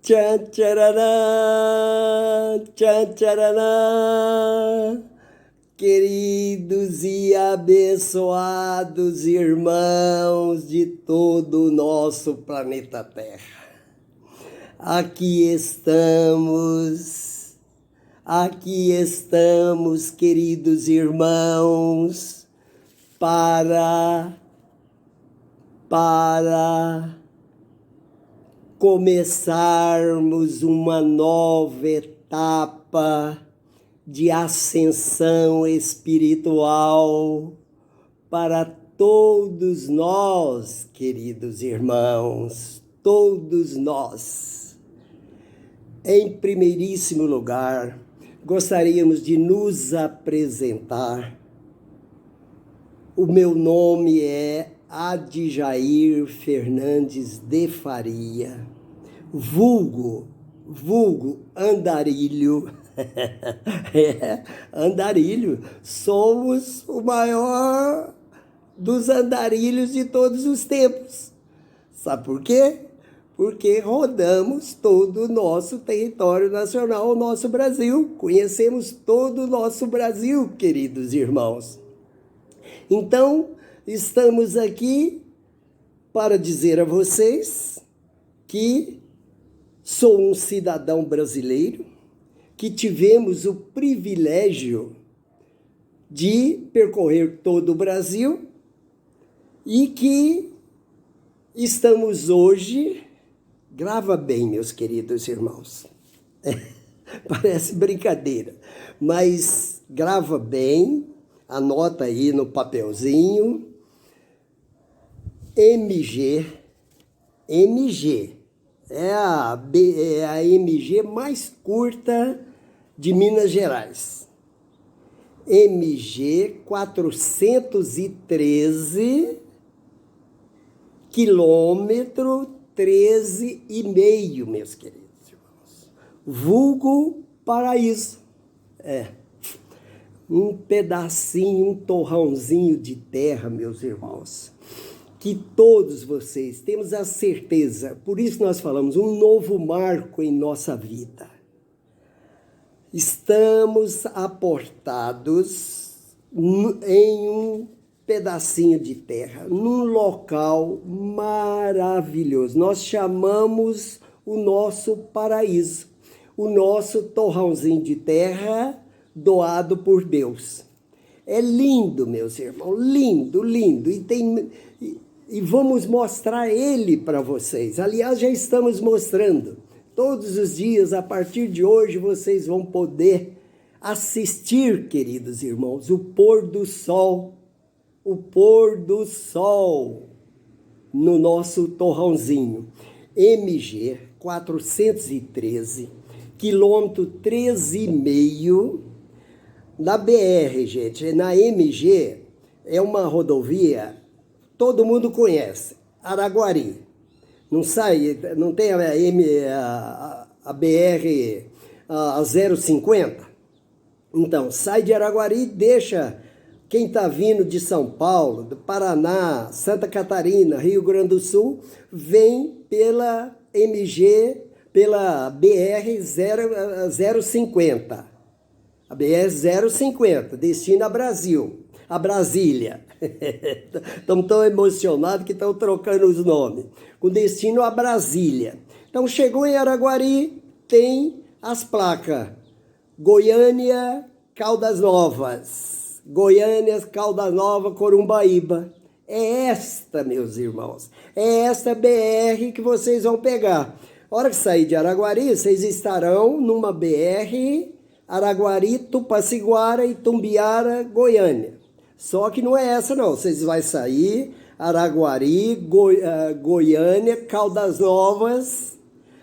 Tchan, tcharará, tchan, tcharará. Queridos e abençoados irmãos de todo o nosso planeta Terra, aqui estamos, queridos irmãos, para começarmos uma nova etapa de ascensão espiritual para todos nós, queridos irmãos, todos nós. Em primeiríssimo lugar, gostaríamos de nos apresentar. O meu nome é Adjair Fernandes de Faria, vulgo Andarilho. Andarilho, somos o maior dos andarilhos de todos os tempos. Sabe por quê? Porque rodamos todo o nosso território nacional, o nosso Brasil. Conhecemos todo o nosso Brasil, queridos irmãos. Então, estamos aqui para dizer a vocês que sou um cidadão brasileiro, que tivemos o privilégio de percorrer todo o Brasil e que estamos hoje, grava bem, meus queridos irmãos, parece brincadeira, mas grava bem, anota aí no papelzinho, MG, é a MG mais curta de Minas Gerais. MG 413, quilômetro 13,5, meus queridos irmãos. Vulgo Paraíso. Um pedacinho, um torrãozinho de terra, meus irmãos, que todos vocês temos a certeza, por isso nós falamos, um novo marco em nossa vida. Estamos aportados em um pedacinho de terra, num local maravilhoso. Nós chamamos o nosso paraíso, o nosso torrãozinho de terra doado por Deus. É lindo, meus irmãos, lindo. E vamos mostrar ele para vocês. Aliás, já estamos mostrando. Todos os dias, a partir de hoje, vocês vão poder assistir, queridos irmãos, o pôr do sol no nosso torrãozinho. MG 413, quilômetro 13,5, na BR, gente. Na MG, é uma rodovia, todo mundo conhece, Araguari. Não tem a BR 050? Então, sai de Araguari, deixa quem está vindo de São Paulo, do Paraná, Santa Catarina, Rio Grande do Sul, vem pela MG, pela BR 050. A BR 050, destino a Brasília. Estamos tão emocionados que estão trocando os nomes. Com destino a Brasília. Então, chegou em Araguari, tem as placas Goiânia, Caldas Novas. Goiânia, Caldas Novas, Corumbaíba. É esta, meus irmãos, é esta BR que vocês vão pegar. A hora que sair de Araguari, vocês estarão numa BR Araguari, Tupaciguara, Itumbiara, Goiânia. Só que não é essa não, vocês vão sair Araguari, Goiânia, Caldas Novas.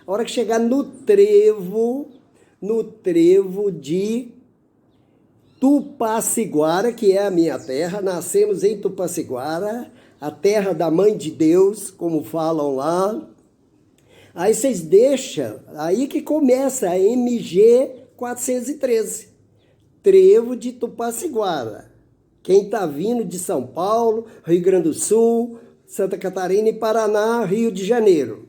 A hora que chegar no trevo de Tupaciguara, que é a minha terra, nascemos em Tupaciguara, a terra da Mãe de Deus, como falam lá. Aí vocês deixam, aí que começa a MG 413, trevo de Tupaciguara. Quem está vindo de São Paulo, Rio Grande do Sul, Santa Catarina e Paraná, Rio de Janeiro.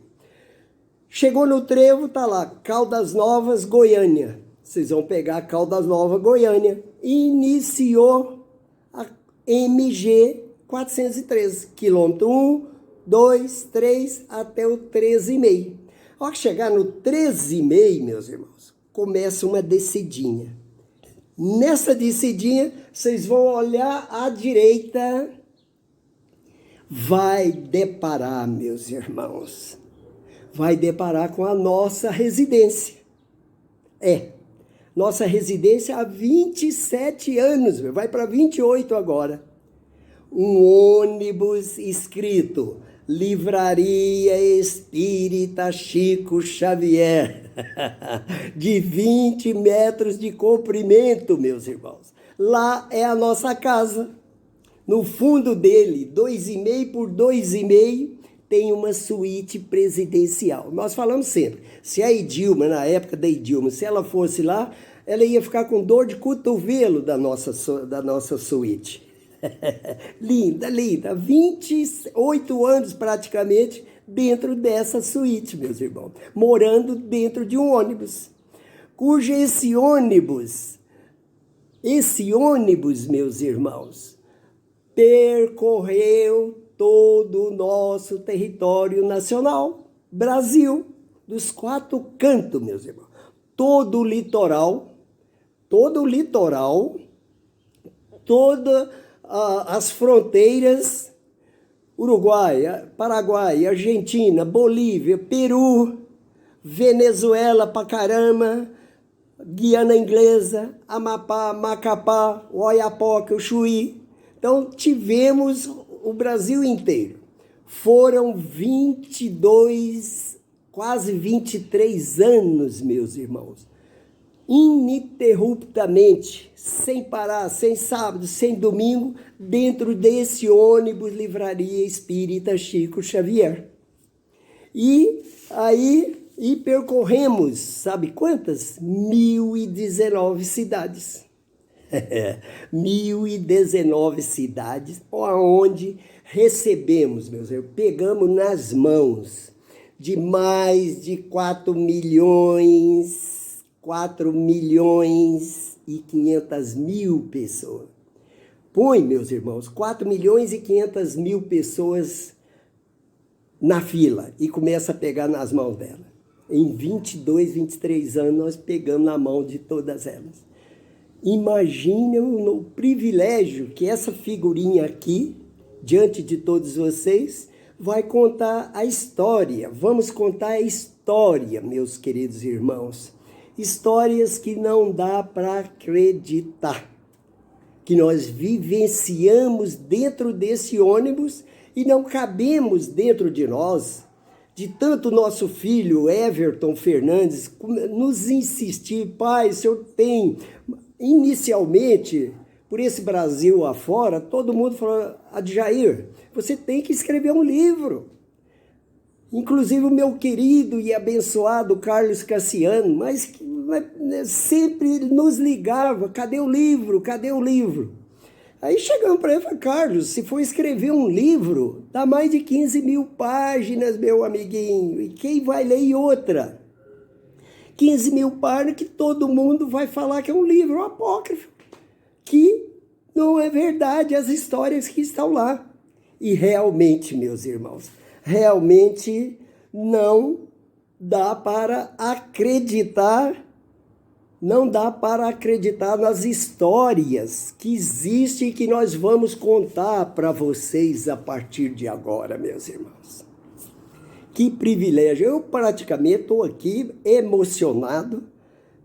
Chegou no trevo, tá lá, Caldas Novas, Goiânia. Vocês vão pegar Caldas Novas, Goiânia. Iniciou a MG 413, quilômetro 1, 2, 3, até o 13,5. Ao chegar no 13,5, meus irmãos, começa uma descidinha. Nessa descidinha, vocês vão olhar à direita, vai deparar, meus irmãos, vai deparar com a nossa residência. Nossa residência há 27 anos, vai para 28 agora. Um ônibus escrito Livraria Espírita Chico Xavier, de 20 metros de comprimento, meus irmãos. Lá é a nossa casa. No fundo dele, 2,5 por 2,5, tem uma suíte presidencial. Nós falamos sempre, se a Edilma, na época da Edilma, se ela fosse lá, ela ia ficar com dor de cotovelo da nossa suíte. Linda, linda. 28 anos praticamente dentro dessa suíte, meus irmãos. Morando dentro de um ônibus. Cujo esse ônibus, meus irmãos, percorreu todo o nosso território nacional, Brasil, dos 4 cantos, meus irmãos. Todo o litoral, todas as fronteiras, Uruguai, Paraguai, Argentina, Bolívia, Peru, Venezuela pra caramba, Guiana Inglesa, Amapá, Macapá, Oiapoque, o Chuí. Então, tivemos o Brasil inteiro. Foram 22, quase 23 anos, meus irmãos, ininterruptamente, sem parar, sem sábado, sem domingo, dentro desse ônibus Livraria Espírita Chico Xavier. E percorremos, sabe quantas? 1.019 cidades. 1.019 cidades, onde recebemos, meus irmãos, pegamos nas mãos de mais de 4 milhões e 500 mil pessoas. Põe, meus irmãos, 4 milhões e 500 mil pessoas na fila e começa a pegar nas mãos dela. Em 22, 23 anos, nós pegamos na mão de todas elas. Imaginem o privilégio que essa figurinha aqui, diante de todos vocês, vai contar a história. Vamos contar a história, meus queridos irmãos. Histórias que não dá para acreditar. Que nós vivenciamos dentro desse ônibus e não cabemos dentro de nós. De tanto nosso filho, Everton Fernandes, nos insistir, pai, o senhor tem... Inicialmente, por esse Brasil afora, todo mundo falou, Adjair, você tem que escrever um livro. Inclusive o meu querido e abençoado Carlos Cassiano, mas sempre nos ligava, cadê o livro, cadê o livro? Aí chegamos para ele e falamos, Carlos, se for escrever um livro, dá mais de 15 mil páginas, meu amiguinho, e quem vai ler outra? 15 mil páginas que todo mundo vai falar que é um livro apócrifo, que não é verdade as histórias que estão lá. E realmente, meus irmãos, realmente não dá para acreditar, nas histórias que existem e que nós vamos contar para vocês a partir de agora, meus irmãos. Que privilégio! Eu praticamente estou aqui emocionado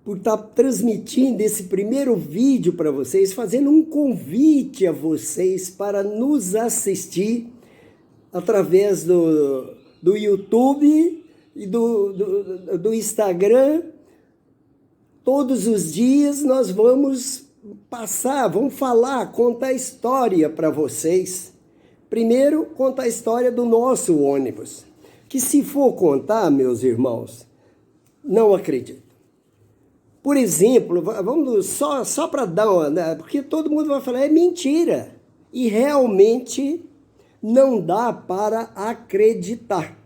por estar transmitindo esse primeiro vídeo para vocês, fazendo um convite a vocês para nos assistir através do YouTube e do Instagram. Todos os dias nós vamos contar história para vocês. Primeiro, contar a história do nosso ônibus. Que se for contar, meus irmãos, não acredito. Por exemplo, vamos só para dar uma... Porque todo mundo vai falar, é mentira. E realmente não dá para acreditar.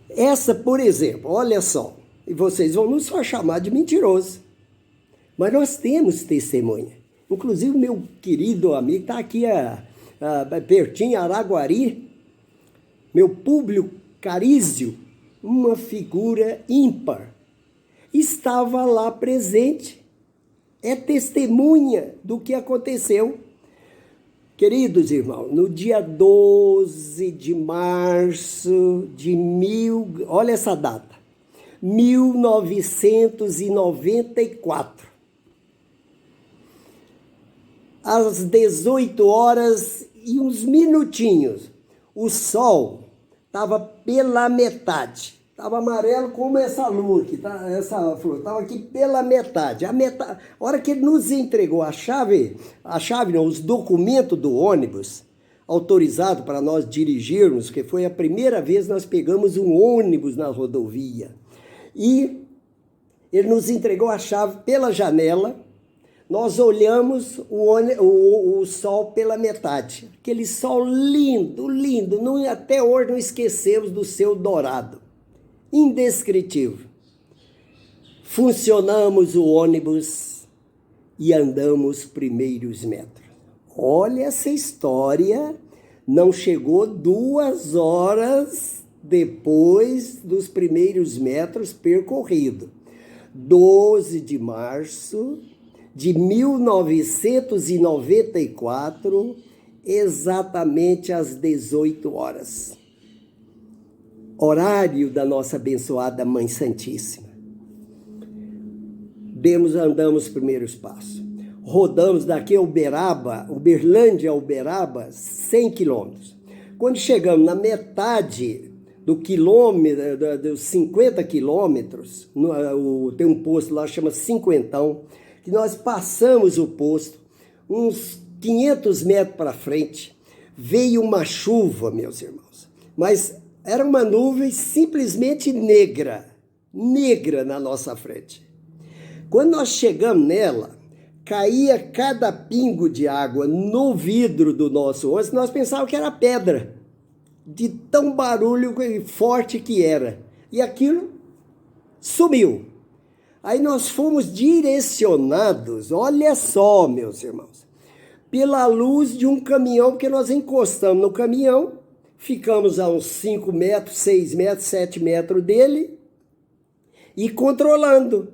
Essa, por exemplo, olha só, e vocês vão nos só chamar de mentiroso, mas nós temos testemunha. Inclusive, o meu querido amigo está aqui pertinho, Araguari, meu Públio Carísio, uma figura ímpar, estava lá presente, é testemunha do que aconteceu. Queridos irmãos, no dia 12 de março de olha essa data, 1994, às 18 horas e uns minutinhos, o sol estava pela metade, estava amarelo como essa lua aqui, tá? Essa flor, estava aqui pela metade. A hora que ele nos entregou a chave não, os documentos do ônibus, autorizado para nós dirigirmos, que foi a primeira vez que nós pegamos um ônibus na rodovia. E ele nos entregou a chave pela janela, nós olhamos o sol pela metade. Aquele sol lindo, lindo, até hoje não esquecemos do seu dourado. Indescritível. Funcionamos o ônibus e andamos primeiros metros. Olha essa história, não chegou 2 horas depois dos primeiros metros percorridos. 12 de março de 1994, exatamente às 18 horas. Horário da nossa abençoada Mãe Santíssima. Andamos primeiros passos. Rodamos daqui a Uberlândia a Uberaba, 100 quilômetros. Quando chegamos na metade do quilômetro, dos 50 quilômetros, tem um posto lá que chama Cinquentão, que nós passamos o posto, uns 500 metros para frente, veio uma chuva, meus irmãos, mas era uma nuvem simplesmente negra na nossa frente. Quando nós chegamos nela, caía cada pingo de água no vidro do nosso ônibus, nós pensávamos que era pedra, de tão barulho forte que era. E aquilo sumiu. Aí nós fomos direcionados, olha só, meus irmãos, pela luz de um caminhão, porque nós encostamos no caminhão, ficamos a uns 5 metros, 6 metros, 7 metros dele e controlando.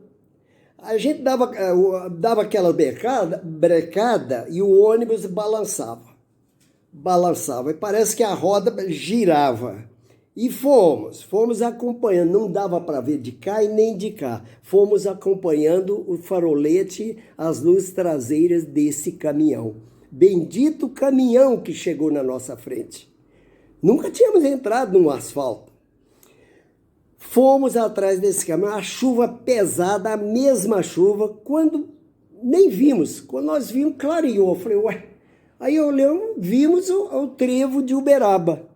A gente dava aquela brecada e o ônibus balançava. E parece que a roda girava. E fomos acompanhando, não dava para ver de cá e nem de cá. Fomos acompanhando o farolete, as luzes traseiras desse caminhão. Bendito caminhão que chegou na nossa frente. Nunca tínhamos entrado no asfalto. Fomos atrás desse caminhão, a chuva pesada, a mesma chuva, quando nem vimos. Quando nós vimos, clareou. Eu falei, ué. Aí olhamos, vimos o trevo de Uberaba.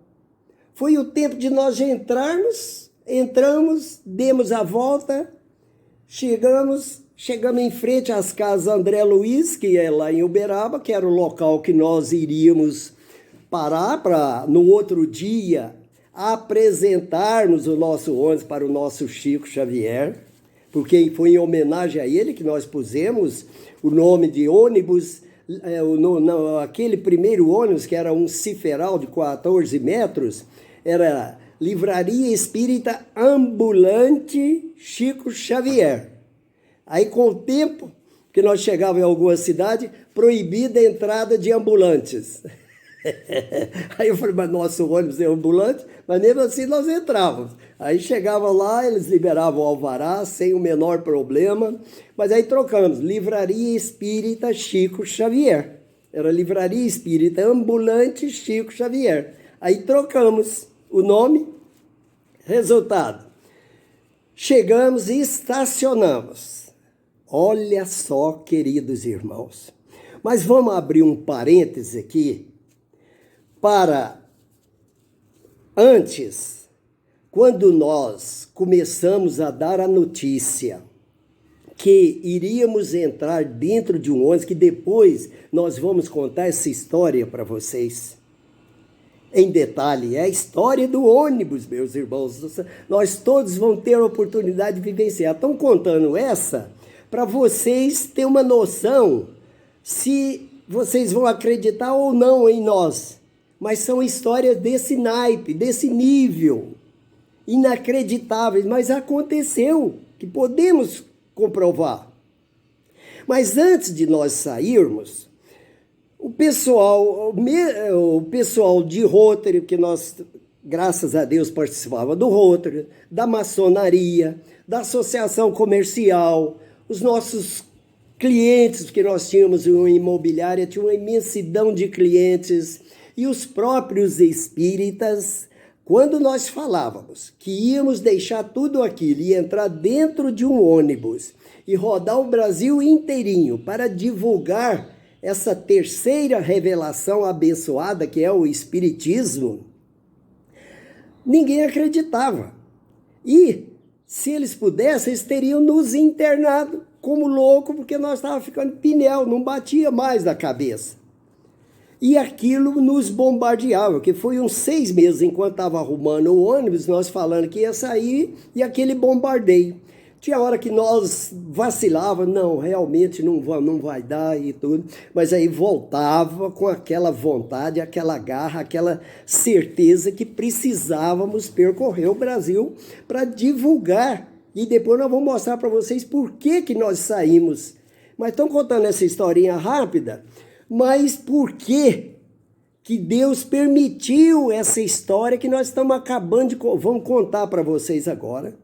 Foi o tempo de nós entramos, demos a volta, chegamos em frente às casas André Luiz, que é lá em Uberaba, que era o local que nós iríamos parar para, no outro dia, apresentarmos o nosso ônibus para o nosso Chico Xavier, porque foi em homenagem a ele que nós pusemos o nome de ônibus, aquele primeiro ônibus, que era um ciferal de 14 metros, era Livraria Espírita Ambulante Chico Xavier. Aí, com o tempo que nós chegávamos em alguma cidade, proibida a entrada de ambulantes. Aí eu falei, mas nosso ônibus é ambulante, mas mesmo assim nós entrávamos. Aí chegava lá, eles liberavam o alvará sem o menor problema, mas aí trocamos, Livraria Espírita Chico Xavier. Era Livraria Espírita Ambulante Chico Xavier. Aí trocamos o nome, resultado, chegamos e estacionamos. Olha só, queridos irmãos, mas vamos abrir um parêntese aqui, para antes, quando nós começamos a dar a notícia que iríamos entrar dentro de um ônibus, que depois nós vamos contar essa história para vocês. em detalhe. É a história do ônibus, meus irmãos. Nós todos vamos ter a oportunidade de vivenciar. Estão contando essa para vocês terem uma noção se vocês vão acreditar ou não em nós. Mas são histórias desse naipe, desse nível, inacreditáveis, mas aconteceu, que podemos comprovar. Mas antes de nós sairmos, o pessoal de Rotary, que nós, graças a Deus, participava do Rotary, da maçonaria, da associação comercial, os nossos clientes, porque nós tínhamos uma imobiliária, tinha uma imensidão de clientes, e os próprios espíritas, quando nós falávamos que íamos deixar tudo aquilo e entrar dentro de um ônibus e rodar o Brasil inteirinho para divulgar essa terceira revelação abençoada, que é o Espiritismo, ninguém acreditava. E, se eles pudessem, eles teriam nos internado como louco, porque nós estávamos ficando pneu, não batia mais na cabeça. E aquilo nos bombardeava, que foi uns 6 meses, enquanto estava arrumando o ônibus, nós falando que ia sair, e aquele bombardeio. Tinha hora que nós vacilava, não, realmente não vai dar e tudo, mas aí voltava com aquela vontade, aquela garra, aquela certeza que precisávamos percorrer o Brasil para divulgar. E depois nós vamos mostrar para vocês por que nós saímos. Mas estão contando essa historinha rápida, mas por que Deus permitiu essa história que nós estamos acabando de... Vamos contar para vocês agora.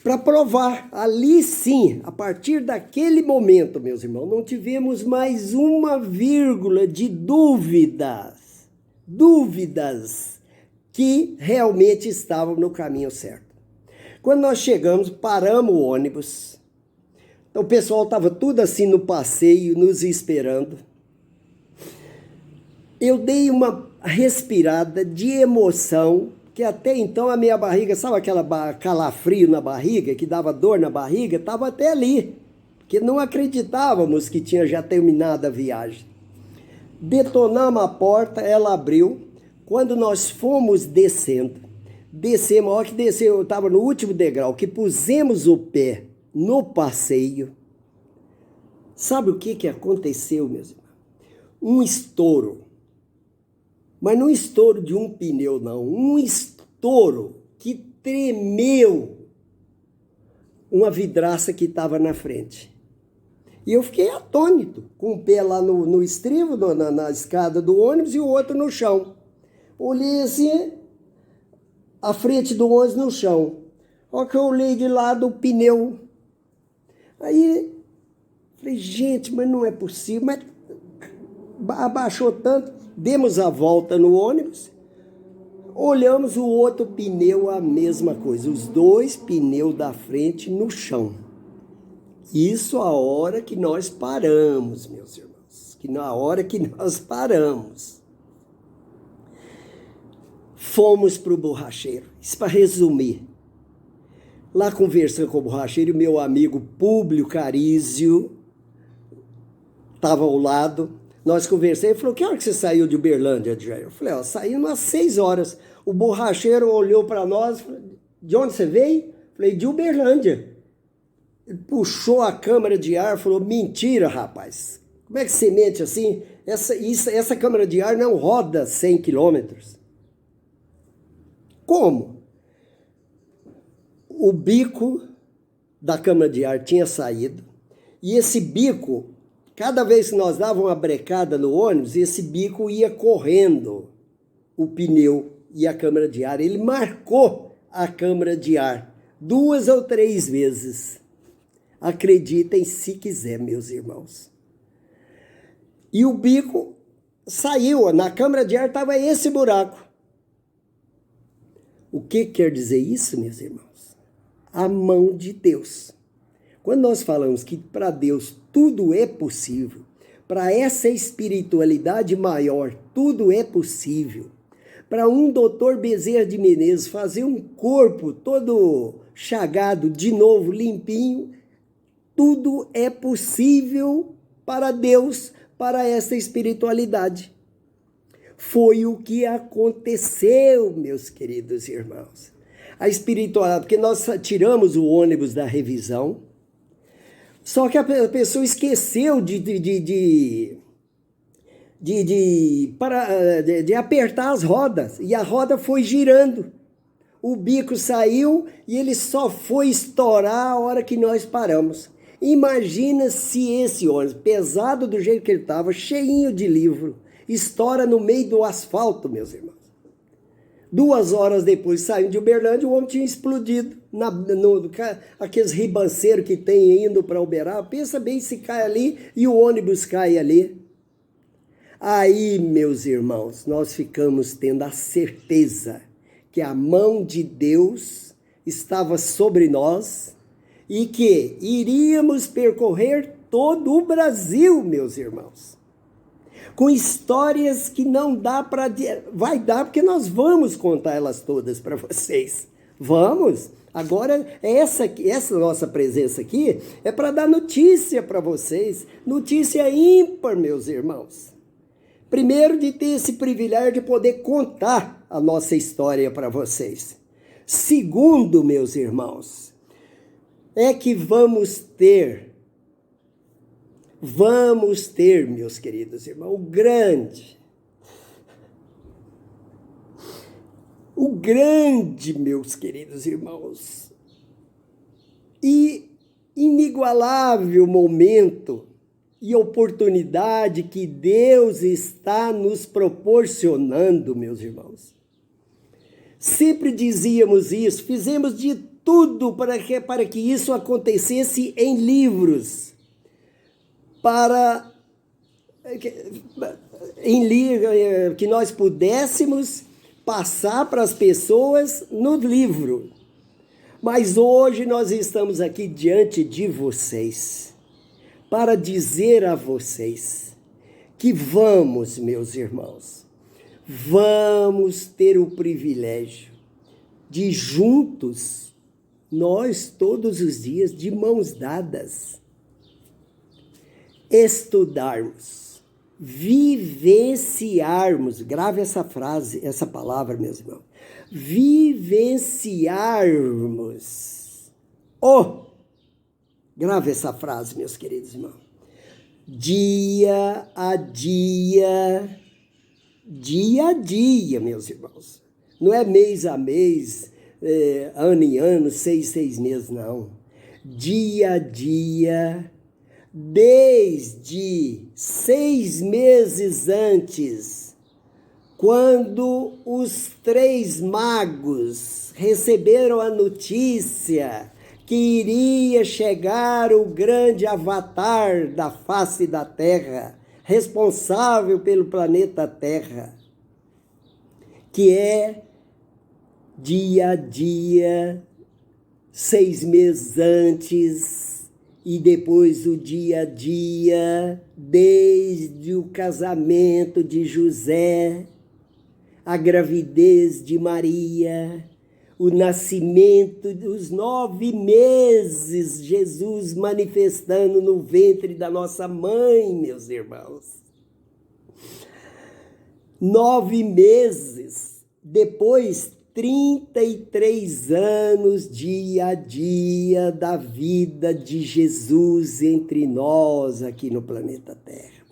Para provar, ali sim, a partir daquele momento, meus irmãos, não tivemos mais uma vírgula de dúvidas que realmente estavam no caminho certo. Quando nós chegamos, paramos o ônibus, então o pessoal estava tudo assim no passeio, nos esperando. Eu dei uma respirada de emoção, que até então a minha barriga, sabe aquela calafrio na barriga, que dava dor na barriga? Estava até ali, porque não acreditávamos que tinha já terminado a viagem. Detonamos a porta, ela abriu. Quando nós fomos descemos, a hora que desceu, eu estava no último degrau, que pusemos o pé no passeio. Sabe o que aconteceu, meus irmãos? Um estouro. Mas não estouro de um pneu, não. Um estouro que tremeu uma vidraça que estava na frente. E eu fiquei atônito, com o pé lá no estribo, na escada do ônibus, e o outro no chão. Olhei assim, a frente do ônibus no chão. Olha que eu olhei de lado o pneu. Aí, falei, gente, mas não é possível. Mas abaixou tanto. Demos a volta no ônibus, olhamos o outro pneu, a mesma coisa, os 2 pneus da frente no chão. Isso a hora que nós paramos, meus irmãos, que na hora que nós paramos. Fomos para o borracheiro, isso para resumir. Lá conversando com o borracheiro, meu amigo Públio Carísio estava ao lado. Nós conversamos, ele falou, que hora que você saiu de Uberlândia, Jair? Eu falei, saímos às 6 horas. O borracheiro olhou para nós, falou, de onde você veio? Eu falei, de Uberlândia. Ele puxou a câmara de ar, falou, mentira, rapaz. Como é que você mente assim? Essa câmara de ar não roda 100 quilômetros. Como? O bico da câmara de ar tinha saído, e esse bico... Cada vez que nós dávamos uma brecada no ônibus, esse bico ia correndo o pneu e a câmara de ar. Ele marcou a câmara de ar 2 ou 3 vezes. Acreditem se quiser, meus irmãos. E o bico saiu, na câmara de ar estava esse buraco. O que quer dizer isso, meus irmãos? A mão de Deus. Quando nós falamos que para Deus tudo é possível, para essa espiritualidade maior tudo é possível, para um doutor Bezerra de Menezes fazer um corpo todo chagado, de novo, limpinho, tudo é possível para Deus, para essa espiritualidade. Foi o que aconteceu, meus queridos irmãos. A espiritualidade, porque nós tiramos o ônibus da revisão, só que a pessoa esqueceu de apertar as rodas, e a roda foi girando. O bico saiu e ele só foi estourar a hora que nós paramos. Imagina se esse ônibus, pesado do jeito que ele estava, cheinho de livro, estoura no meio do asfalto, meus irmãos. 2 horas depois, saindo de Uberlândia, o homem tinha explodido. Aqueles ribanceiros que tem indo para Uberaba, pensa bem se cai ali e o ônibus cai ali. Aí, meus irmãos, nós ficamos tendo a certeza que a mão de Deus estava sobre nós e que iríamos percorrer todo o Brasil, meus irmãos. Com histórias que não dá para... Vai dar, porque nós vamos contar elas todas para vocês. Vamos? Agora, essa nossa presença aqui é para dar notícia para vocês. Notícia ímpar, meus irmãos. Primeiro, de ter esse privilégio de poder contar a nossa história para vocês. Segundo, meus irmãos, é que vamos ter, meus queridos irmãos, o grande, meus queridos irmãos, e inigualável momento e oportunidade que Deus está nos proporcionando, meus irmãos. Sempre dizíamos isso, fizemos de tudo para que isso acontecesse em livros, que nós pudéssemos passar para as pessoas no livro. Mas hoje nós estamos aqui diante de vocês para dizer a vocês que vamos, meus irmãos, vamos ter o privilégio de juntos, nós todos os dias, de mãos dadas, estudarmos, vivenciarmos, grave essa frase, essa palavra, meus irmãos, vivenciarmos, grave essa frase, meus queridos irmãos, dia a dia, meus irmãos, não é mês a mês, ano em ano, 6 meses, não, dia a dia, desde 6 meses antes, quando os 3 magos receberam a notícia que iria chegar o grande avatar da face da Terra, responsável pelo planeta Terra, que é dia a dia, 6 meses antes, e depois o dia a dia, desde o casamento de José, a gravidez de Maria, o nascimento dos 9 meses, Jesus manifestando no ventre da nossa mãe, meus irmãos. 9 meses, depois 33 anos, dia a dia da vida de Jesus entre nós aqui no planeta Terra.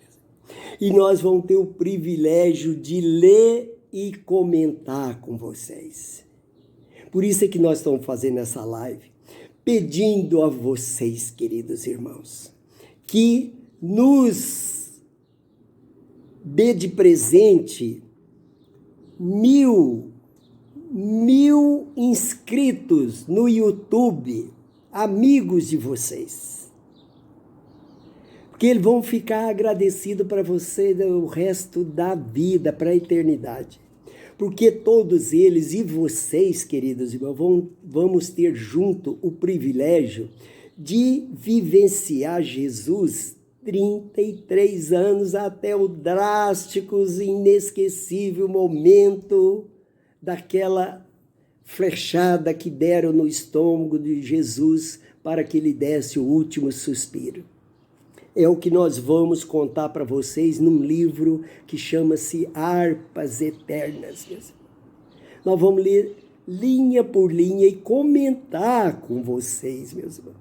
E nós vamos ter o privilégio de ler e comentar com vocês. Por isso é que nós estamos fazendo essa live, pedindo a vocês, queridos irmãos, que nos dê de presente 1000 inscritos no YouTube, amigos de vocês. Porque eles vão ficar agradecidos para você o resto da vida, para a eternidade. Porque todos eles e vocês, queridos irmãos, vamos ter junto o privilégio de vivenciar Jesus 33 anos até o drástico e inesquecível momento daquela flechada que deram no estômago de Jesus para que ele desse o último suspiro. É o que nós vamos contar para vocês num livro que chama-se Harpas Eternas. Nós vamos ler linha por linha e comentar com vocês, meus irmãos.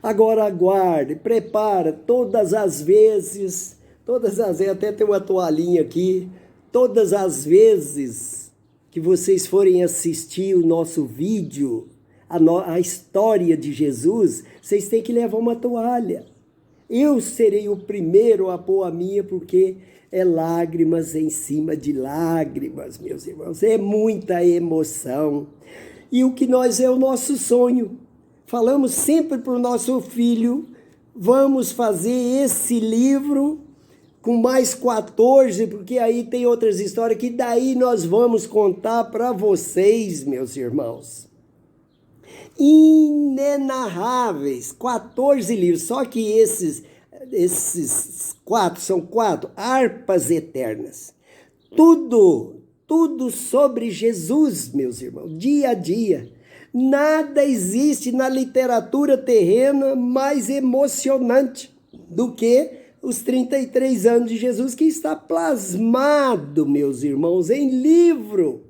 Agora aguarde, prepara todas as vezes, até tem uma toalhinha aqui, todas as vezes que vocês forem assistir o nosso vídeo, a história de Jesus, vocês têm que levar uma toalha. Eu serei o primeiro a pôr a minha, porque é lágrimas em cima de lágrimas, meus irmãos. É muita emoção. E o que é o nosso sonho. Falamos sempre para o nosso filho, vamos fazer esse livro com mais 14, porque aí tem outras histórias que daí nós vamos contar para vocês, meus irmãos. Inenarráveis, 14 livros, só que esses são 4 harpas eternas. Tudo sobre Jesus, meus irmãos, dia a dia. Nada existe na literatura terrena mais emocionante do que os 33 anos de Jesus, que está plasmado, meus irmãos, em livro.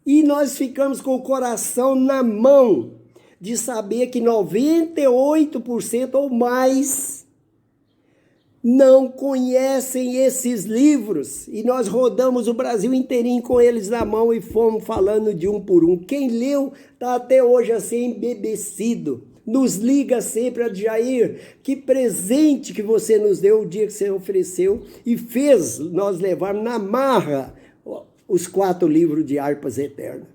E nós ficamos com o coração na mão de saber que 98% ou mais não conhecem esses livros. E nós rodamos o Brasil inteirinho com eles na mão e fomos falando de um por um. Quem leu está até hoje assim embebecido. Nos liga sempre, Jair, que presente que você nos deu o dia que você ofereceu e fez nós levar na marra os 4 livros de Harpas Eternas.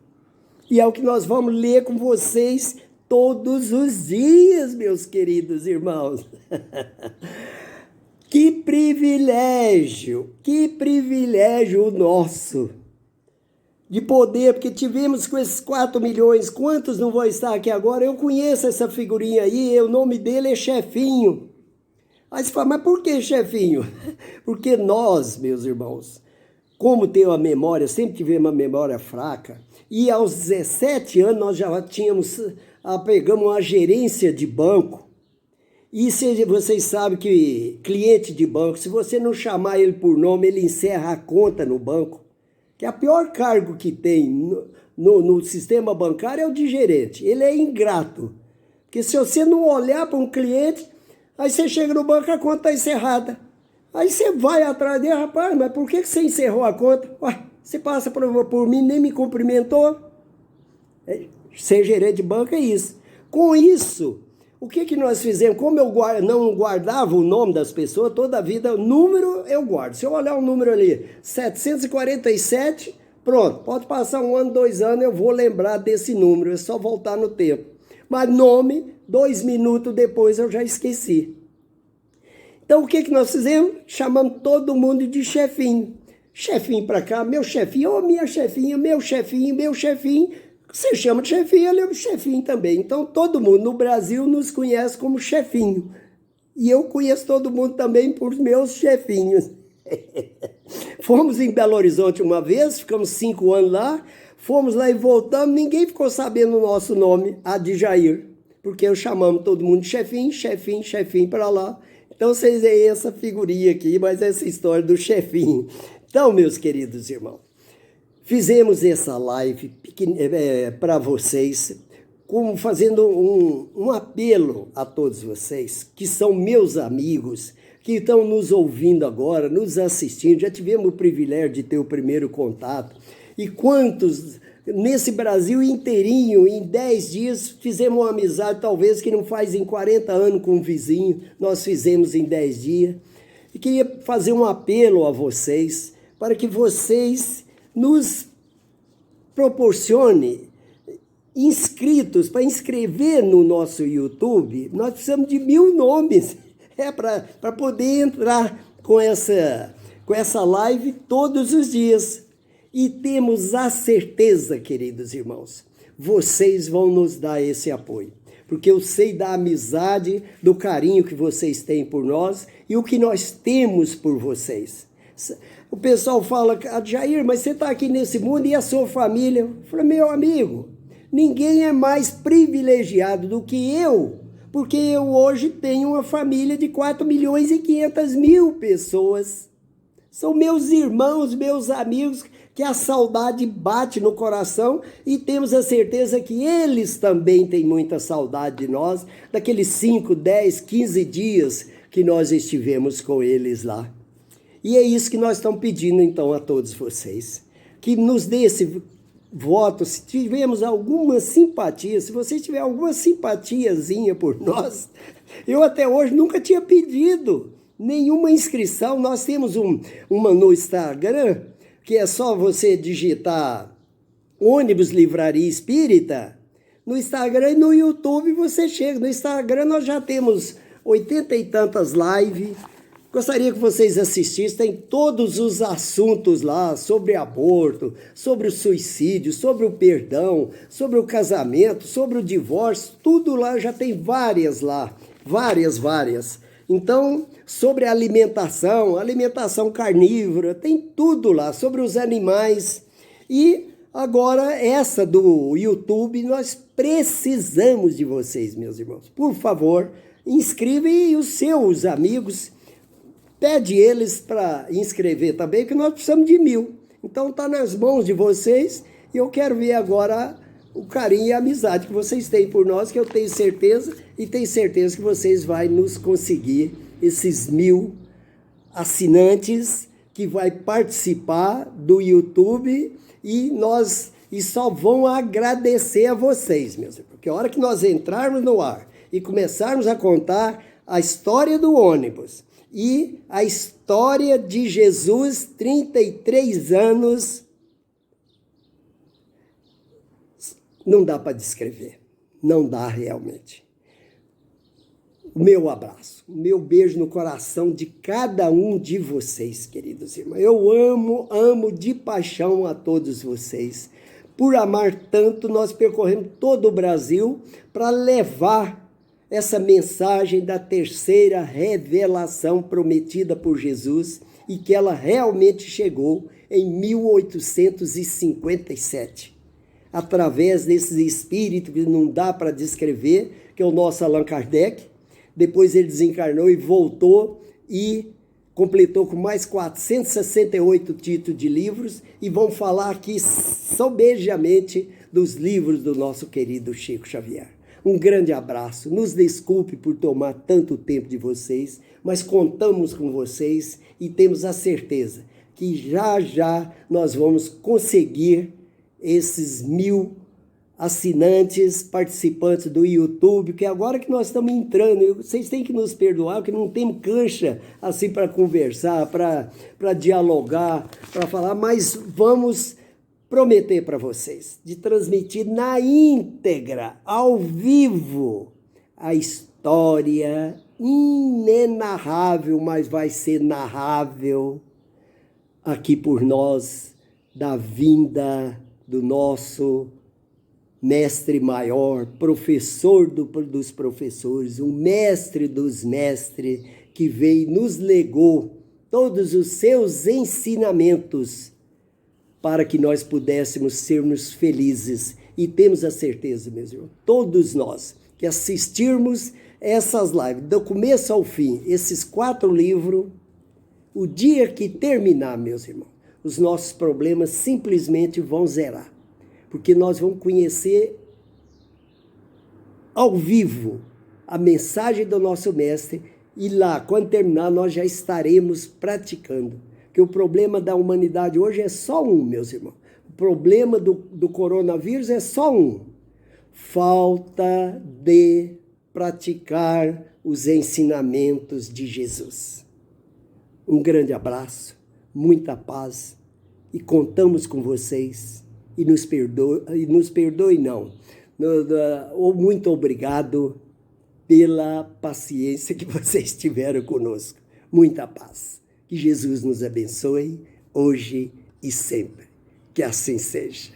E é o que nós vamos ler com vocês todos os dias, meus queridos irmãos. Que privilégio o nosso de poder, porque tivemos com esses 4 milhões, quantos não vão estar aqui agora? Eu conheço essa figurinha aí, o nome dele é Chefinho. Aí você fala, mas por que Chefinho? Porque nós, meus irmãos, como tem uma memória, sempre tivemos uma memória fraca, e aos 17 anos nós já pegamos uma gerência de banco. E vocês sabem que cliente de banco, se você não chamar ele por nome, ele encerra a conta no banco. Que é o pior cargo que tem no sistema bancário é o de gerente. Ele é ingrato. Porque se você não olhar para um cliente, aí você chega no banco, a conta está encerrada. Aí você vai atrás dele, rapaz, mas por que você encerrou a conta? Ué, você passa por mim, nem me cumprimentou. Ser gerente de banco é isso. Com isso, o que nós fizemos? Como eu não guardava o nome das pessoas, toda a vida, o número eu guardo. Se eu olhar um número ali, 747, pronto, pode passar 1 ano, 2 anos, eu vou lembrar desse número, é só voltar no tempo. Mas nome, 2 minutos depois eu já esqueci. Então o que nós fizemos? Chamamos todo mundo de chefinho. Chefinho para cá, meu chefinho, ou minha chefinha, meu chefinho, meu chefinho. Você chama de chefinho, ele é um chefinho também. Então, todo mundo no Brasil nos conhece como chefinho. E eu conheço todo mundo também por meus chefinhos. Fomos em Belo Horizonte uma vez, ficamos 5 anos lá. Fomos lá e voltamos, ninguém ficou sabendo o nosso nome, Jair. Porque eu chamamos todo mundo de chefinho, chefinho, chefinho para lá. Então, vocês veem essa figurinha aqui, mas essa história do chefinho. Então, meus queridos irmãos, fizemos essa live para vocês, como fazendo um apelo a todos vocês, que são meus amigos, que estão nos ouvindo agora, nos assistindo. Já tivemos o privilégio de ter o primeiro contato. E quantos, nesse Brasil inteirinho, em 10 dias, fizemos uma amizade, talvez, que não faz em 40 anos com um vizinho, nós fizemos em 10 dias. E queria fazer um apelo a vocês, para que vocês nos proporcione inscritos para inscrever no nosso YouTube. Nós precisamos de 1000 nomes para poder entrar com essa live todos os dias. E temos a certeza, queridos irmãos, vocês vão nos dar esse apoio. Porque eu sei da amizade, do carinho que vocês têm por nós e o que nós temos por vocês. O pessoal fala, Jair, mas você está aqui nesse mundo e a sua família? Eu falo, meu amigo, ninguém é mais privilegiado do que eu porque eu hoje tenho uma família de 4.500.000 pessoas. São meus irmãos, meus amigos, que a saudade bate no coração e temos a certeza que eles também têm muita saudade de nós, daqueles 5, 10, 15 dias que nós estivemos com eles lá. E é isso que nós estamos pedindo então a todos vocês, que nos dê esse voto, se tivermos alguma simpatia, se você tiver alguma simpatiazinha por nós, eu até hoje nunca tinha pedido nenhuma inscrição. Nós temos uma no Instagram, que é só você digitar Ônibus Livraria Espírita. No Instagram e no YouTube você chega. No Instagram nós já temos 80 e tantas lives. Gostaria que vocês assistissem, tem todos os assuntos lá sobre aborto, sobre o suicídio, sobre o perdão, sobre o casamento, sobre o divórcio, tudo lá, já tem várias lá, várias. Então, sobre a alimentação carnívora, tem tudo lá, sobre os animais. E agora essa do YouTube, nós precisamos de vocês, meus irmãos. Por favor, inscrevam e os seus amigos, pede eles para inscrever também, que nós precisamos de 1.000. Então está nas mãos de vocês e eu quero ver agora o carinho e a amizade que vocês têm por nós, que eu tenho certeza e tenho certeza que vocês vão nos conseguir esses 1.000 assinantes que vai participar do YouTube e só vão agradecer a vocês, meus irmãos, porque a hora que nós entrarmos no ar e começarmos a contar a história do ônibus e a história de Jesus, 33 anos, não dá para descrever, não dá realmente. O meu abraço, o meu beijo no coração de cada um de vocês, queridos irmãos. Eu amo de paixão a todos vocês. Por amar tanto, nós percorremos todo o Brasil para levar essa mensagem da terceira revelação prometida por Jesus e que ela realmente chegou em 1857, através desses espíritos que não dá para descrever, que é o nosso Allan Kardec. Depois ele desencarnou e voltou e completou com mais 468 títulos de livros e vão falar aqui sobejamente dos livros do nosso querido Chico Xavier. Um grande abraço, nos desculpe por tomar tanto tempo de vocês, mas contamos com vocês e temos a certeza que já nós vamos conseguir esses 1.000 assinantes, participantes do YouTube, que agora que nós estamos entrando, vocês têm que nos perdoar, porque não temos cancha assim para conversar, para dialogar, para falar, mas vamos prometer para vocês de transmitir na íntegra, ao vivo, a história inenarrável, mas vai ser narrável aqui por nós, da vinda do nosso mestre maior, professor dos professores, o mestre dos mestres, que veio e nos legou todos os seus ensinamentos para que nós pudéssemos sermos felizes. E temos a certeza, meus irmãos, todos nós que assistirmos essas lives, do começo ao fim, esses 4 livros, o dia que terminar, meus irmãos, os nossos problemas simplesmente vão zerar. Porque nós vamos conhecer ao vivo a mensagem do nosso mestre e lá, quando terminar, nós já estaremos praticando. Porque o problema da humanidade hoje é só um, meus irmãos. O problema do coronavírus é só um. Falta de praticar os ensinamentos de Jesus. Um grande abraço, muita paz e contamos com vocês. E nos perdoe não. Muito obrigado pela paciência que vocês tiveram conosco. Muita paz. Que Jesus nos abençoe hoje e sempre. Que assim seja.